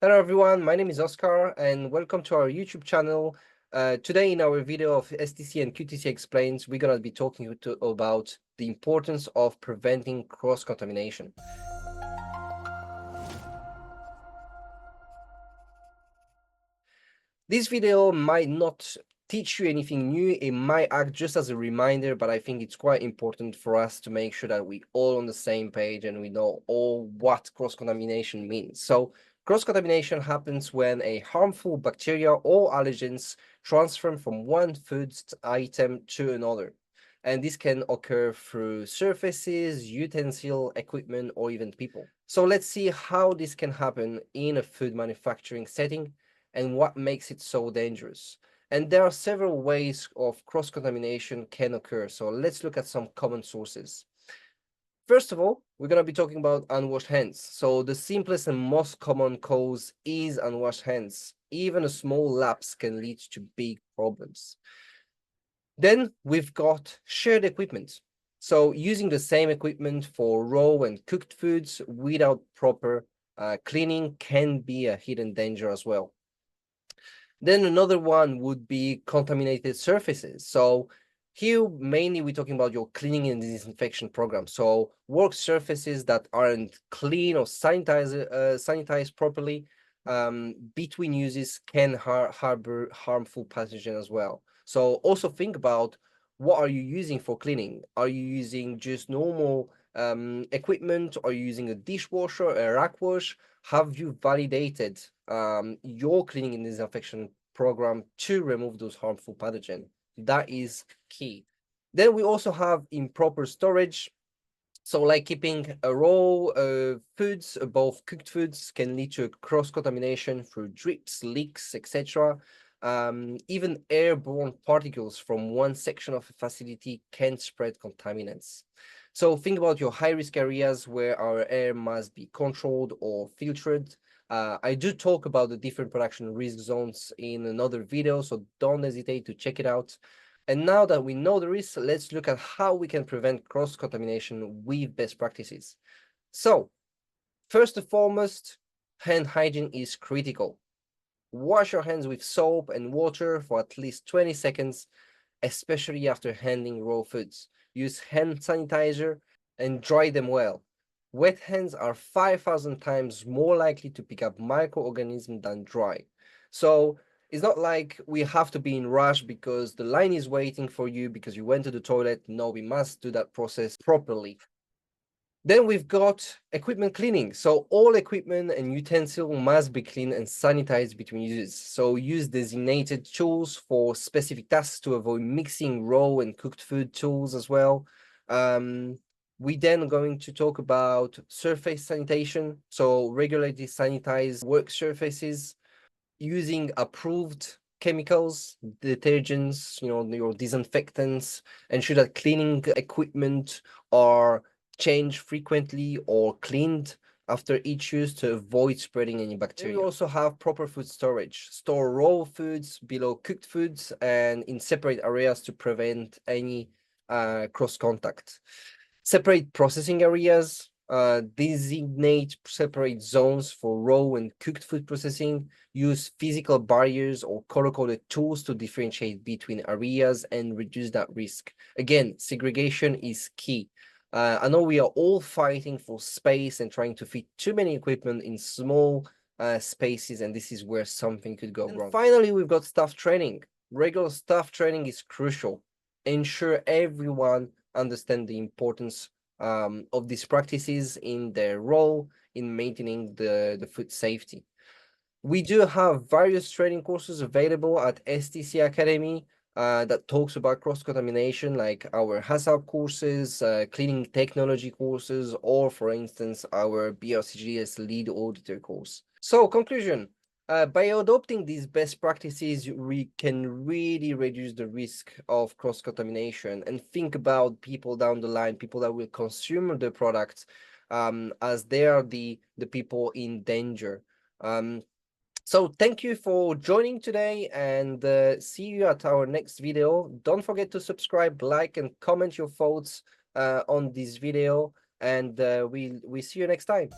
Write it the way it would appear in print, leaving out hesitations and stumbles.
Hello everyone, my name is Oscar and welcome to our YouTube channel. Today in our video of STC and QTC Explains, we're going to be talking about the importance of preventing cross-contamination. This video might not teach you anything new, it might act just as a reminder, but I think it's quite important for us to make sure that we're all on the same page and we know all what cross-contamination means. So cross-contamination happens when a harmful bacteria or allergens transfer from one food item to another. And this can occur through surfaces, utensil, equipment, or even people. So let's see how this can happen in a food manufacturing setting and what makes it so dangerous. And there are several ways of cross-contamination can occur. So let's look at some common sources. First of all, we're going to be talking about unwashed hands. So the simplest and most common cause is unwashed hands. Even a small lapse can lead to big problems. Then we've got shared equipment. So using the same equipment for raw and cooked foods without proper cleaning can be a hidden danger as well. Then another one would be contaminated surfaces. So here, mainly we're talking about your cleaning and disinfection program. So work surfaces that aren't clean or sanitized properly between uses can harbor harmful pathogen as well. So also think about what are you using for cleaning? Are you using just normal equipment? Are you using a dishwasher, a rack wash? Have you validated your cleaning and disinfection program to remove those harmful pathogens? That is key. Then we also have improper storage. So like keeping a raw foods, both cooked foods, can lead to cross-contamination through drips, leaks, etc. Even airborne particles from one section of a facility can spread contaminants. So think about your high-risk areas where our air must be controlled or filtered. I do talk about the different production risk zones in another video, so don't hesitate to check it out. And now that we know the risk, let's look at how we can prevent cross-contamination with best practices. So, first and foremost, hand hygiene is critical. Wash your hands with soap and water for at least 20 seconds, especially after handling raw foods. Use hand sanitizer and dry them well. Wet hands are 5,000 times more likely to pick up microorganisms than dry. So it's not like we have to be in rush because the line is waiting for you because you went to the toilet. No, we must do that process properly. Then we've got equipment cleaning. So all equipment and utensil must be cleaned and sanitized between uses. So use designated tools for specific tasks to avoid mixing raw and cooked food tools as well. We then going to talk about surface sanitation. So regularly sanitize work surfaces using approved chemicals, detergents, your disinfectants, ensure that cleaning equipment are changed frequently or cleaned after each use to avoid spreading any bacteria. We also have proper food storage. Store raw foods below cooked foods and in separate areas to prevent any cross contact. Separate processing areas, designate separate zones for raw and cooked food processing, use physical barriers or color-coded tools to differentiate between areas and reduce that risk. Again, segregation is key. I know we are all fighting for space and trying to fit too many equipment in small spaces, and this is where something could go wrong. Finally, we've got staff training. Regular staff training is crucial. Ensure everyone understand the importance of these practices in their role in maintaining the food safety. We do have various training courses available at STC Academy that talks about cross-contamination, like our HACCP courses, cleaning technology courses, or for instance, our BRCGS lead auditor course. So conclusion, by adopting these best practices, we can really reduce the risk of cross-contamination and think about people down the line, people that will consume the products as they are the people in danger. So thank you for joining today and see you at our next video. Don't forget to subscribe, like, and comment your thoughts on this video, and we see you next time.